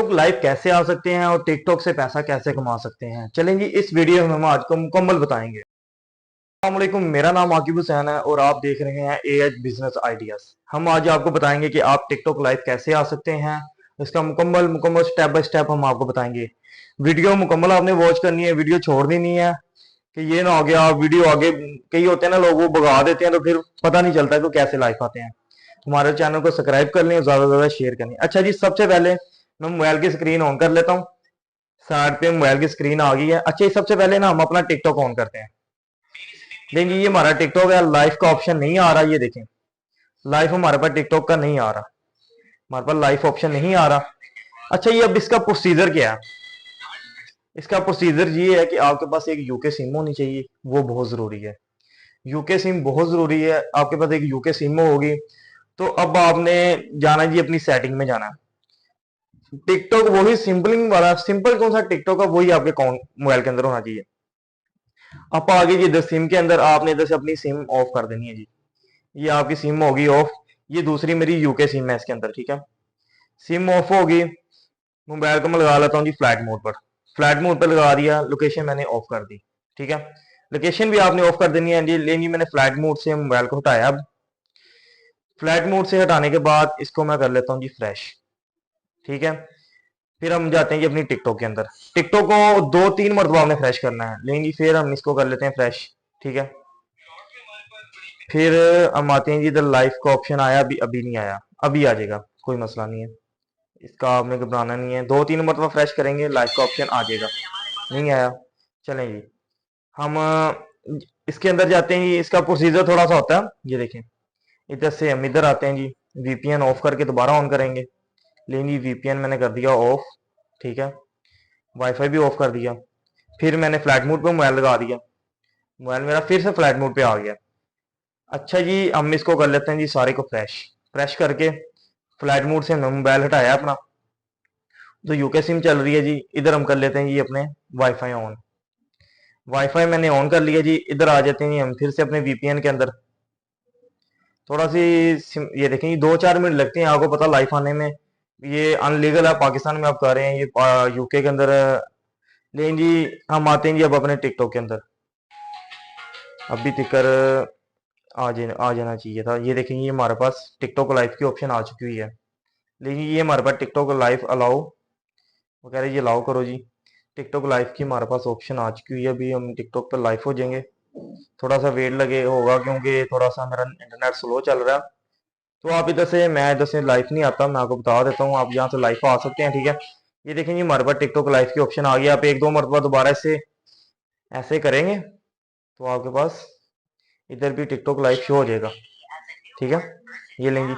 लोग लाइव कैसे आ सकते हैं और टिकटॉक से पैसा कैसे कमा सकते हैं, चलेंगे इस वीडियो में हम आज को मुकम्मल बताएंगे। अस्सलामुअलैकुम, मेरा नाम आकिब हुसैन है और आप देख रहे हैं एएच बिजनेस आइडियाज। हम आज आपको बताएंगे कि आप टिकटॉक लाइव कैसे आ सकते हैं। इसका मुकम्मल मुकम्मल स्टेप बाय स्टेप हम आपको बताएंगे। वीडियो मुकम्मल आपने वॉच करनी है, वीडियो छोड़नी नहीं है कि ये ना हो गया आप वीडियो आगे। कई होते हैं ना लोग, वो भगा देते हैं तो फिर पता नहीं चलता कि कैसे लाइव आते हैं। हमारे चैनल को सब्सक्राइब कर लें और ज्यादा से ज्यादा शेयर करें। अच्छा जी, सबसे पहले मैं मोबाइल की स्क्रीन ऑन कर लेता हूँ। साइड पे मोबाइल की स्क्रीन आ गई है। अच्छा, सबसे पहले ना हम अपना टिकटॉक ऑन करते हैं। देखिए ये हमारा टिकटॉक है, लाइव का ऑप्शन नहीं आ रहा। ये देखें, लाइव हमारे पास टिकटॉक का नहीं आ रहा, हमारे पास लाइव ऑप्शन नहीं आ रहा। अच्छा, ये अब इसका प्रोसीजर क्या है? इसका प्रोसीजर ये है कि आपके पास एक यूके सिम होनी चाहिए, वो बहुत जरूरी है। यूके सिम बहुत जरूरी है। आपके पास एक यूके सिम होगी तो अब आपने जाना जी, अपनी सेटिंग में जाना है। टिकटॉक वही सिंपलिंग वाला, सिंपल कौन सा टिकटॉक है, वही आपके मोबाइल के अंदर होना चाहिए। आप आगे जी इधर सिम के अंदर आपने इधर से अपनी सिम ऑफ कर देनी है जी। ये आपकी सिम होगी ऑफ। ये दूसरी मेरी यूके सिम है इसके अंदर, ठीक है। सिम ऑफ होगी। मोबाइल को मैं लगा लेता हूँ जी फ्लाइट मोड पर। फ्लाइट मोड पर लगा दिया, लोकेशन मैंने ऑफ कर दी, ठीक है। लोकेशन भी आपने ऑफ कर देनी है जी। लेकिन मैंने फ्लाइट मोड से मोबाइल को हटाया। अब फ्लाइट मोड से हटाने के बाद इसको मैं कर लेता हूँ जी फ्रेश, ठीक है। फिर हम जाते हैं जी अपनी टिकटॉक के अंदर। टिकटॉक को 2-3 मरतबा हमने फ्रेश करना है, लेकिन जी फिर हम इसको कर लेते हैं फ्रेश, ठीक है। फिर हम आते हैं जी इधर लाइव का ऑप्शन आया, अभी अभी नहीं आया, अभी आ जाएगा, कोई मसला नहीं है। इसका आपने घबराना नहीं है, 2-3 मरतबा फ्रेश करेंगे लाइव का ऑप्शन आ जाएगा। नहीं आया, चलें जी। हम इसके अंदर जाते हैं जी। इसका प्रोसीजर थोड़ा सा होता है, ये देखें। इधर से हम इधर आते हैं जी, वीपीएन ऑफ करके दोबारा ऑन करेंगे। लेकिन ये वीपीएन मैंने कर दिया ऑफ, ठीक है। वाईफाई भी ऑफ कर दिया। फिर मैंने फ्लाइट मोड पे मोबाइल लगा दिया, मोबाइल मेरा फिर से फ्लाइट मोड पे आ गया। अच्छा जी, हम इसको कर लेते हैं जी सारे को फ्रेश। फ्रेश करके फ्लाइट मोड से हमने मोबाइल हटाया अपना, जो यूके सिम चल रही है जी। इधर हम कर लेते हैं जी अपने वाईफाई ऑन। वाईफाई मैंने ऑन कर लिया जी। इधर आ जाते हैं जी हम फिर से अपने वीपीएन के अंदर। थोड़ा सी ये देखें जी, 2-4 मिनट लगते हैं आपको पता लाइफ आने में। ये अनलीगल है, पाकिस्तान में आप कर रहे हैं, ये यूके के अंदर। लेकिन जी हम आते हैं जी अब अपने टिकटॉक के अंदर। अभी तिकर आ जाना चाहिए था। ये देखेंगे, ये हमारे पास टिकटॉक लाइव की ऑप्शन आ चुकी हुई है। लेकिन ये हमारे पास टिकटॉक लाइव अलाउ, वो कह रहे हैं ये अलाउ करो जी। टिकटॉक लाइव की हमारे पास ऑप्शन आ चुकी हुई है। अभी हम टिकटॉक पर लाइव हो जाएंगे। थोड़ा सा वेट लगे होगा क्योंकि थोड़ा सा मेरा इंटरनेट स्लो चल रहा है। तो आप इधर से, मैं इधर से लाइव नहीं आता, मैं आपको बता देता हूँ, आप यहाँ से लाइव आ सकते हैं, ठीक है। ये देखेंगे हमारे पास टिकटॉक लाइव की ऑप्शन आ गई। आप 1-2 मरतबा दोबारा से ऐसे करेंगे तो आपके पास इधर भी टिकटॉक लाइव शो हो जाएगा, ठीक है। ये लेंगी,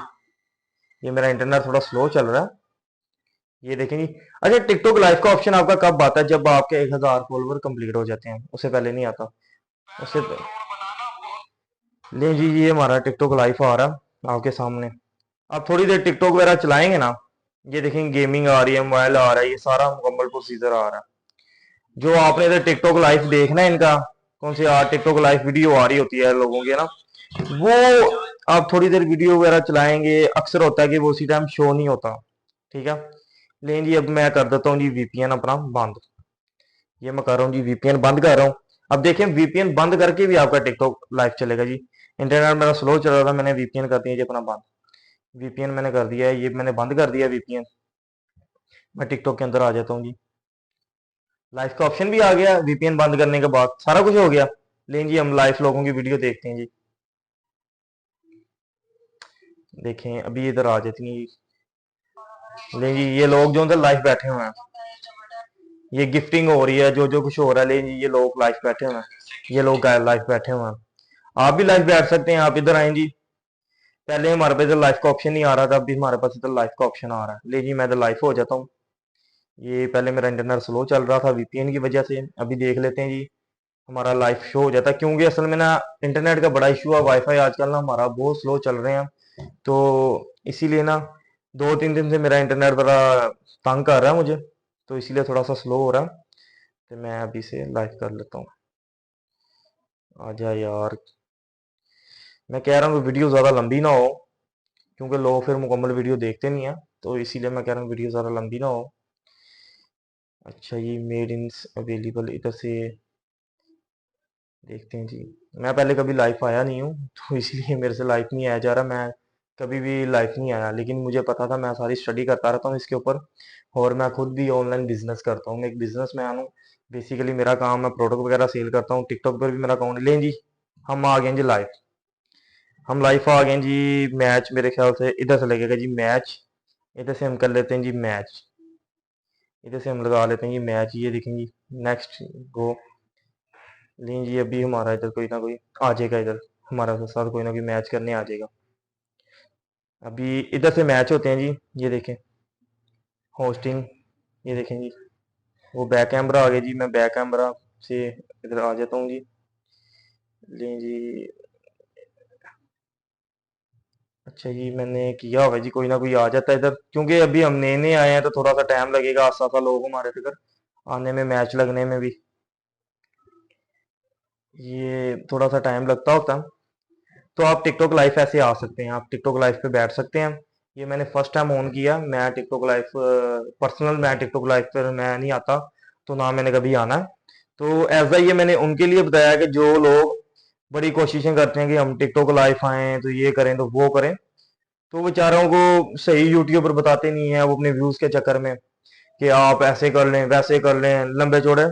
ये मेरा इंटरनेट थोड़ा स्लो चल रहा है, ये देखेंगे। अच्छा, टिकटॉक लाइव का ऑप्शन आपका कब आता है? जब आपके 1000 फॉलोवर कंप्लीट हो जाते हैं, उससे पहले नहीं आता। उससे ले जी, ये हमारा टिकटॉक लाइव आ रहा है आपके सामने। आप थोड़ी देर टिकटॉक वगैरह चलाएंगे ना, ये देखेंगे गेमिंग आ रही है, मोबाइल आ रहा है, ये सारा मुकम्मल प्रोसीजर आ रहा है। जो आपने इधर टिकटॉक लाइव देखना है इनका, कौन सी टिकटॉक लाइव वीडियो आ रही होती है लोगों की ना, वो आप थोड़ी देर वीडियो वगैरह चलाएंगे, अक्सर होता है कि वो उसी टाइम शो नहीं होता, ठीक है। लेकिन जी अब मैं कर देता हूँ जी वीपीएन अपना बंद। ये मैं कर रहा हूँ जी, वीपीएन बंद कर रहा हूँ। अब देखें, वीपीएन बंद करके भी आपका टिकटॉक लाइव चलेगा जी। इंटरनेट मेरा स्लो चल रहा था, मैंने वीपीएन कर दिया जी अपना बंद। वीपीएन मैंने कर दिया है, ये मैंने बंद कर दिया वीपीएन। मैं टिकटॉक के अंदर आ जाता हूँ जी। लाइव का ऑप्शन भी आ गया वीपीएन बंद करने के बाद, सारा कुछ हो गया। लेकिन जी हम लाइव लोगों की वीडियो देखते हैं जी। देखें अभी इधर आ जाती हैं जी। लेकिन जी ये लोग जो अंदर लाइव बैठे हुए हैं, ये गिफ्टिंग हो रही है, जो जो कुछ हो रहा है। लेकिन जी ये लोग लाइव बैठे हुए हैं, ये लोग लाइव बैठे हुए हैं। आप भी लाइव बैठ सकते हैं, आप इधर आए जी। पहले हमारे पास इधर लाइव का ऑप्शन नहीं आ रहा था, अभी हमारे पास इधर लाइव का ऑप्शन आ रहा है। लेकिन जी मैं इधर लाइव हो जाता हूँ। ये पहले मेरा इंटरनेट स्लो चल रहा था वीपीएन की वजह से, अभी देख लेते हैं जी हमारा लाइव शो हो जाता है। क्योंकि असल में ना इंटरनेट का बड़ा इशू है, वाईफाई आजकल ना हमारा बहुत स्लो चल रहे हैं। तो इसीलिए ना 2-3 दिन से मेरा इंटरनेट बड़ा तंग कर रहा है मुझे, तो इसीलिए थोड़ा सा स्लो हो रहा है। तो मैं अभी से लाइव कर लेता हूँ। आ जा यार, मैं कह रहा हूँ वीडियो ज़्यादा लंबी ना हो, क्योंकि लोग फिर मुकम्मल वीडियो देखते नहीं है, तो इसीलिए मैं कह रहा हूँ वीडियो ज़्यादा लंबी ना हो। अच्छा, ये मेड इन अवेलेबल इधर से देखते हैं जी। मैं पहले कभी लाइव आया नहीं हूँ तो इसलिए मेरे से लाइव नहीं आया जा रहा। मैं कभी भी लाइव नहीं आया, लेकिन मुझे पता था, मैं सारी स्टडी करता रहता हूँ इसके ऊपर। और मैं खुद भी ऑनलाइन बिजनेस करता हूँ, मैं एक बिजनेस मैन हूँ। बेसिकली मेरा काम, मैं प्रोडक्ट वगैरह सेल करता हूँ, टिकटॉक पर भी मेरा अकाउंट लें जी। हम आ गए जी लाइव। हम लाइव आ गए जी। मैच मेरे ख्याल से इधर से लगेगा जी मैच। इधर से हम कर लेते हैं जी मैच। इधर से हम लगा लेते हैं जी मैच। ये देखेंगे नेक्स्ट गो। लेकिन जी अभी हमारा इधर कोई ना कोई आ जाएगा, इधर हमारा साथ कोई ना कोई मैच करने आ जाएगा। अभी इधर से मैच होते हैं जी। ये देखें होस्टिंग। ये देखें जी, वो बैक कैमरा आ गया जी। मैं बैक कैमरा से इधर आ जाता हूँ जी। लें जी। अच्छा जी, मैंने किया हुआ है जी, कोई ना कोई आ जाता है इधर, क्योंकि अभी हम नए नए आए हैं तो थोड़ा सा टाइम लगेगा। आसा सा लोग हमारे इधर आने में, मैच लगने में भी ये थोड़ा सा टाइम लगता होता है। तो आप टिकटॉक लाइव ऐसे आ सकते हैं, आप टिकटॉक लाइव पे बैठ सकते हैं। ये मैंने फर्स्ट टाइम ऑन किया। मैं टिकटॉक लाइव पर्सनल, मैं टिकटॉक लाइव पर मैं नहीं आता, तो ना मैंने कभी आना है। तो ऐसा ये मैंने उनके लिए बताया कि जो लोग बड़ी कोशिशें करते हैं कि हम टिकटॉक लाइव आए तो ये करें तो वो करें, तो बेचारों को सही यूट्यूबर बताते नहीं है। वो अपने व्यूज के चक्कर में कि आप ऐसे कर लें, वैसे कर लें, लंबे चौड़े,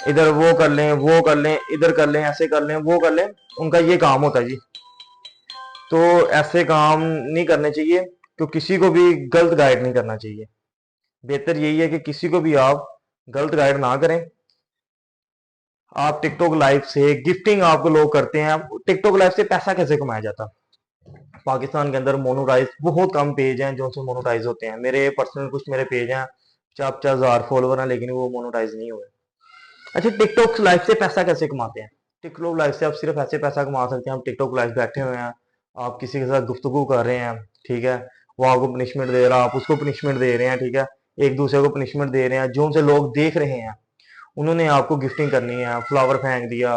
इधर वो कर लें, वो कर लें, इधर कर लें, ऐसे कर लें, वो कर लें, उनका ये काम होता है जी। तो ऐसे काम नहीं करने चाहिए, तो किसी को भी गलत गाइड नहीं करना चाहिए। बेहतर यही है कि किसी को भी आप गलत गाइड ना करें। आप टिकटॉक लाइव से गिफ्टिंग आपको लोग करते हैं। टिकटॉक लाइव से पैसा कैसे कमाया जाता? पाकिस्तान के अंदर मोनोटाइज बहुत कम पेज हैं जो से मोनोटाइज होते हैं। मेरे पर्सनल कुछ मेरे पेज हैं, 50-50 हजार फॉलोवर हैं, लेकिन वो मोनोटाइज नहीं हुए। अच्छा, टिकटॉक लाइव से पैसा कैसे कमाते हैं? टिकटॉक लाइव से आप सिर्फ ऐसे पैसा कमा सकते हैं। आप टिकटॉक लाइव बैठे हुए हैं, आप किसी के साथ गुफ्तगू कर रहे हैं, ठीक है, वो आपको पनिशमेंट दे रहा है, आप उसको पनिशमेंट दे रहे हैं, ठीक है, एक दूसरे को पनिशमेंट दे रहे हैं। जो उनसे लोग देख रहे हैं, उन्होंने आपको गिफ्टिंग करनी है, फ्लावर फेंक दिया,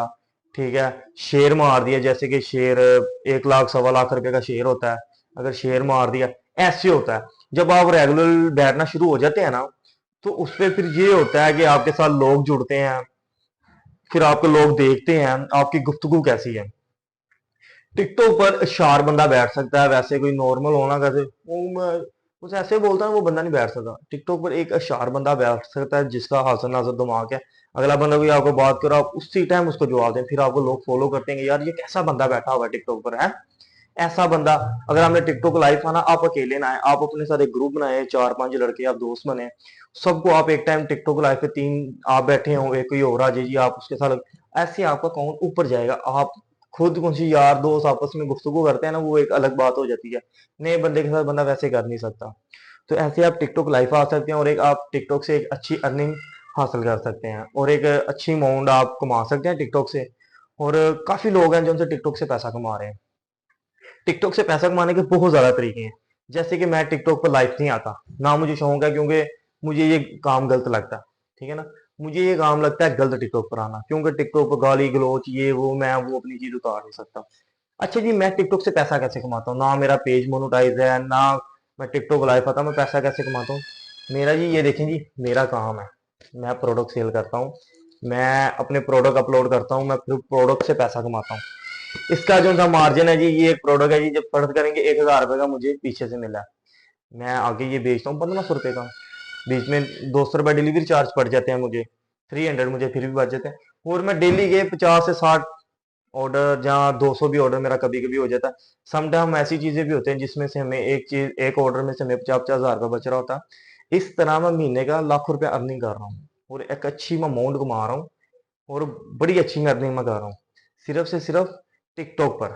ठीक है, शेर मार दिया, जैसे कि शेर 1 लाख 1.25 लाख रुपए का शेर होता है, अगर शेर मार दिया, ऐसे होता है। जब आप रेगुलर बैठना शुरू हो जाते हैं ना, तो उस पर फिर ये होता है कि आपके साथ लोग जुड़ते हैं, फिर आपको लोग देखते हैं आपकी गुफ्तगू कैसी है। टिकटॉक पर शार बंदा बैठ सकता है, वैसे कोई नॉर्मल होना कैसे कुछ ऐसे बोलता है वो बंदा नहीं बैठ सकता। टिकटॉक पर एक अशार बंदा बैठ सकता है जिसका हाजिर नाजिर दिमाग है। अगला बंदा कोई आपको बात करो, आप उसी टाइम उसको जवाब दें, फिर आपको लोग फॉलो करते हैं, यार ये कैसा बंदा बैठा हुआ है टिकटॉक पर है। ऐसा बंदा, अगर हमने टिकटॉक लाइव आना, आप अकेले ना आए, आप अपने साथ एक ग्रुप बनाए, 4-5 लड़के आप दोस्त बने, सबको आप एक टाइम टिकटॉक लाइव पे 3 आप बैठे होंगे, कोई और आ जाए जी, आप उसके साथ ऐसे आपका अकाउंट ऊपर जाएगा। आप खुद कौन सी यार दोस्त आपस में गुफ्तगू करते हैं ना, वो एक अलग बात हो जाती है। नए बंदे के साथ बंदा वैसे कर नहीं सकता। तो ऐसे आप टिकटॉक लाइव आ सकते हैं, और एक आप टिकटॉक से एक अच्छी अर्निंग हासिल कर सकते हैं, और एक अच्छी अमाउंट आप कमा सकते हैं टिकटॉक से। और काफी लोग हैं जो उनसे टिकटॉक से पैसा कमा रहे हैं। टिकटॉक से पैसा कमाने के बहुत ज्यादा तरीके हैं। जैसे कि मैं टिकटॉक पर लाइव नहीं आता, ना मुझे शौक है, क्योंकि मुझे ये काम गलत लगता है, ठीक है ना। मुझे ये काम लगता है गलत टिकटॉक पर आना, क्योंकि टिकटॉक पर गाली गलोच ये वो, मैं वो अपनी चीज उतार नहीं सकता। अच्छा जी, मैं टिकटॉक से पैसा कैसे कमाता हूँ? ना मेरा पेज मोनेटाइज है, ना मैं टिकटॉक लाइव आता, मैं पैसा कैसे कमाता हूँ? मेरा जी ये देखें जी, मेरा काम है, मैं प्रोडक्ट सेल करता हूँ, मैं अपने प्रोडक्ट अपलोड करता हूँ, मैं फिर प्रोडक्ट से पैसा कमाता हूँ। इसका जो सा मार्जिन है जी, ये एक प्रोडक्ट है जी, जब फर्ज करेंगे 1,000 रुपए का मुझे पीछे से मिला, मैं आगे ये बेचता हूँ 1,500 रुपए का, बीच में 200 रुपए डिलीवरी चार्ज पड़ जाते हैं मुझे, 300 मुझे फिर भी बच जाते हैं। और मैं डेली के 50 से 60 ऑर्डर, जहाँ 200 भी ऑर्डर मेरा कभी कभी हो जाता है। समटाइम ऐसी चीजें भी होते हैं जिसमें से हमें एक चीज, एक ऑर्डर में से हमें 50-50 हजार रुपये बच रहा होता है। इस तरह मैं महीने का लाखों रुपया अर्निंग कर रहा हूँ, और एक अच्छी मैं अमाउंट कमा रहा हूँ, और बड़ी अच्छी मैं अर्निंग में कर रहा हूँ, सिर्फ से सिर्फ टिकटॉक पर।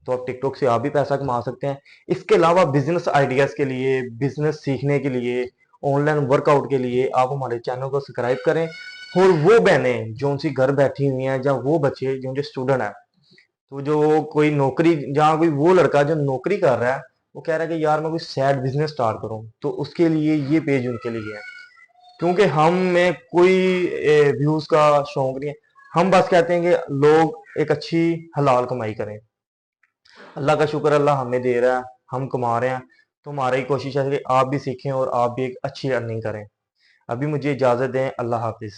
तो आप टिकटॉक से आप भी पैसा कमा सकते हैं। इसके अलावा बिजनेस आइडियाज के लिए, बिजनेस सीखने के लिए, ऑनलाइन वर्कआउट के लिए आप हमारे चैनल को सब्सक्राइब करें। और वो बहनें जो उनसी घर बैठी हुई हैं, या वो बच्चे जो स्टूडेंट हैं, तो जो कोई नौकरी, जहाँ कोई वो लड़का जो नौकरी कर रहा है, वो कह रहा है कि यार मैं कोई सैड बिजनेस स्टार्ट करूं, तो उसके लिए ये पेज उनके लिए है। क्योंकि हम में कोई व्यूज का शौक नहीं है। हम बस कहते हैं कि लोग एक अच्छी हलाल कमाई करें। अल्लाह का शुक्र, अल्लाह हमें दे रहा है, हम कमा रहे हैं, तो हमारी कोशिश है कि आप भी सीखें और आप भी एक अच्छी अर्निंग करें। अभी मुझे इजाज़त दें। अल्लाह हाफिज़।